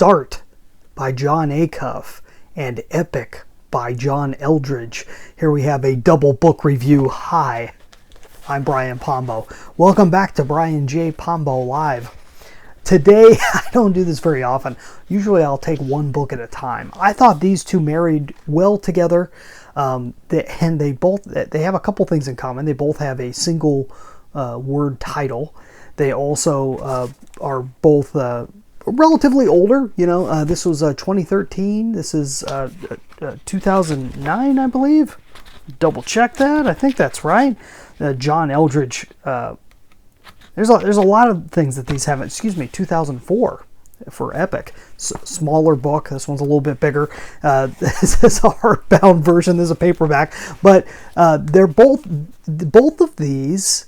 Start by Jon Acuff and Epic by Jon Eldredge. Here we have a double book review. Hi, I'm Brian Pombo. Welcome back to Brian J. Pombo Live. Today, I don't do this very often. Usually I'll take one book at a time. I thought these two married well together, and they have a couple things in common. They both have a single word title. They also are both relatively older. This was 2013. This is 2009, I believe. Double check that. I think that's right. Jon Eldredge. There's a lot of things that these haven't. 2004 for Epic. Smaller book. This one's a little bit bigger. This is a hardbound version. This is a paperback. But they're both of these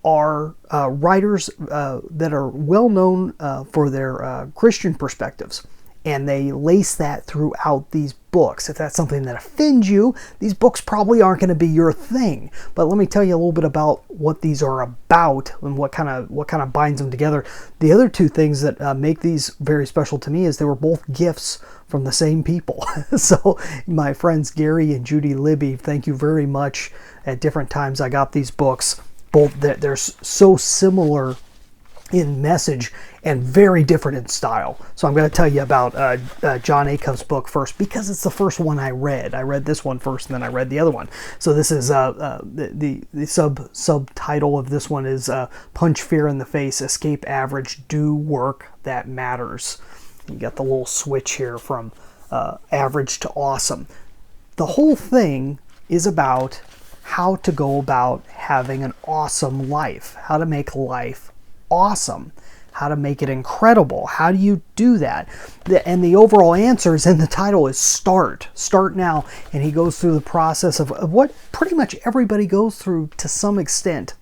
are writers that are well known for their Christian perspectives, and they lace that throughout these books. If that's something that offends you, these books probably aren't going to be your thing. But let me tell you a little bit about what these are about and what kind of binds them together. The other two things that make these very special to me is they were both gifts from the same people. So my friends Gary and Judy Libby, thank you very much. At different times I got these books. Both they're so similar in message and very different in style. So I'm going to tell you about Jon Acuff's book first, because it's the first one I read. I read this one first, and then I read the other one. So this is the subtitle of this one is Punch Fear in the Face, Escape Average, Do Work That Matters. You got the little switch here from average to awesome. The whole thing is about how to go about having an awesome life, how to make life awesome, how to make it incredible. How do you do that? And the overall answer is in the title is start now. And he goes through the process of what pretty much everybody goes through to some extent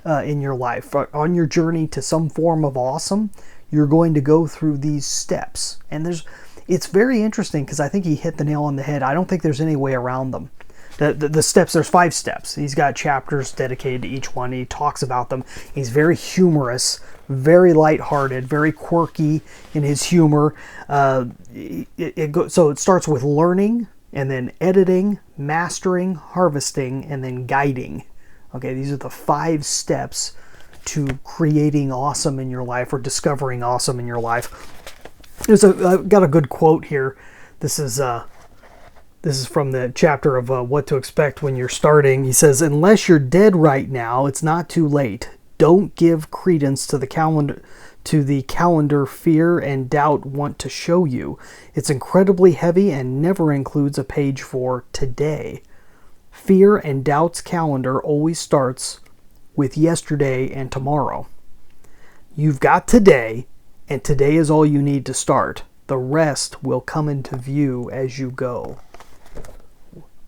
in your life. On your journey to some form of awesome, you're going to go through these steps. And it's very interesting because I think he hit the nail on the head. I don't think there's any way around them. The steps, there's 5 steps. He's got chapters dedicated to each one. He talks about them. He's very humorous, very lighthearted, very quirky in his humor. So it starts with learning, and then editing, mastering, harvesting, and then guiding. Okay, these are the 5 steps to creating awesome in your life, or discovering awesome in your life. I've got a good quote here. This is from the chapter of what to expect when you're starting. He says, unless you're dead right now, it's not too late. Don't give credence to the calendar fear and doubt want to show you. It's incredibly heavy and never includes a page for today. Fear and doubt's calendar always starts with yesterday and tomorrow. You've got today, and today is all you need to start. The rest will come into view as you go.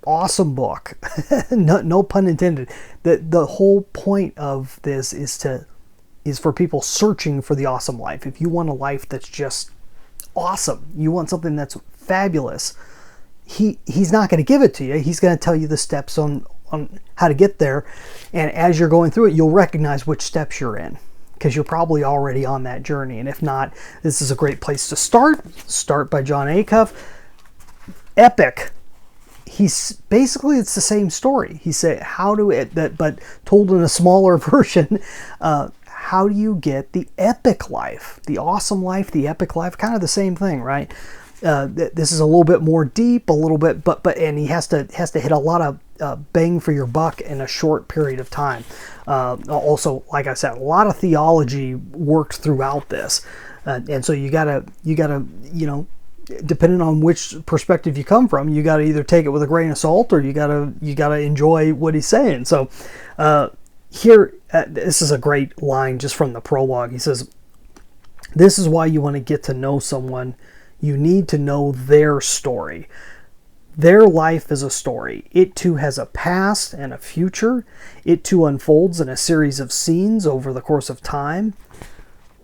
Awesome book. No pun intended. The whole point of this is for people searching for the awesome life. If you want a life that's just awesome, you want something that's fabulous, he's not going to give it to you. He's going to tell you the steps on how to get there, and as you're going through it, you'll recognize which steps you're in, because you're probably already on that journey. And if not, this is a great place to start. Start by Jon Acuff. Epic. It's the same story. He said but told in a smaller version. How do you get the epic life, the awesome life, the epic life? Kind of the same thing, right? This is a little bit more deep, a little bit, and he has to hit a lot of bang for your buck in a short period of time. Also, like I said, a lot of theology worked throughout this, and so you gotta depending on which perspective you come from, you got to either take it with a grain of salt, or you got to enjoy what he's saying. So here, this is a great line just from the prologue. He says, this is why you want to get to know someone. You need to know their story. Their life is a story. It too has a past and a future. It too unfolds in a series of scenes over the course of time.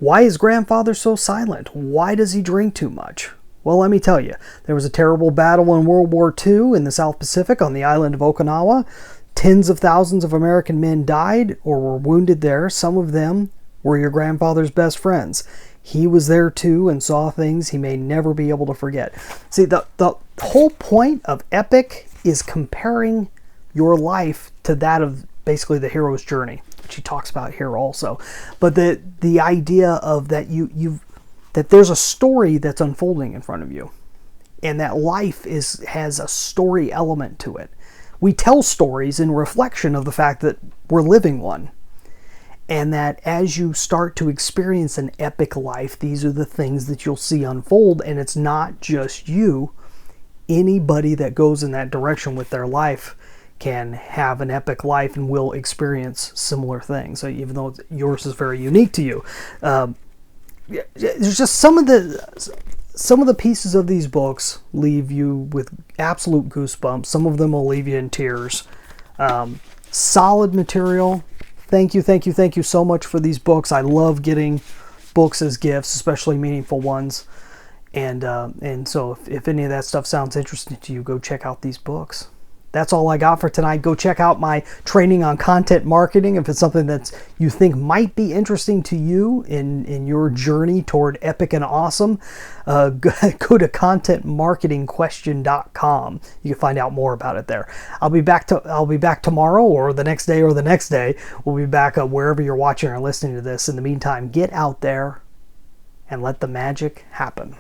Why is grandfather so silent? Why does he drink too much? Well, let me tell you, there was a terrible battle in World War II in the South Pacific on the island of Okinawa. Tens of thousands of American men died or were wounded there. Some of them were your grandfather's best friends. he was there too and saw things he may never be able to forget. See, the whole point of epic is comparing your life to that of basically the hero's journey, which he talks about here also. But the idea of that that there's a story that's unfolding in front of you, and that life has a story element to it. We tell stories in reflection of the fact that we're living one. And that as you start to experience an epic life, these are the things that you'll see unfold. And it's not just you. Anybody that goes in that direction with their life can have an epic life and will experience similar things. So even though yours is very unique to you, there's just some of the pieces of these books leave you with absolute goosebumps. Some of them will leave you in tears. Solid material. Thank you so much for these books. I love getting books as gifts, especially meaningful ones. And so if any of that stuff sounds interesting to you, go check out these books. That's all I got for tonight. Go check out my training on content marketing if it's something that you think might be interesting to you in your journey toward epic and awesome. Go to contentmarketingquestion.com. You can find out more about it there. I'll be back tomorrow, or the next day, or the next day. We'll be back wherever you're watching or listening to this. In the meantime, get out there and let the magic happen.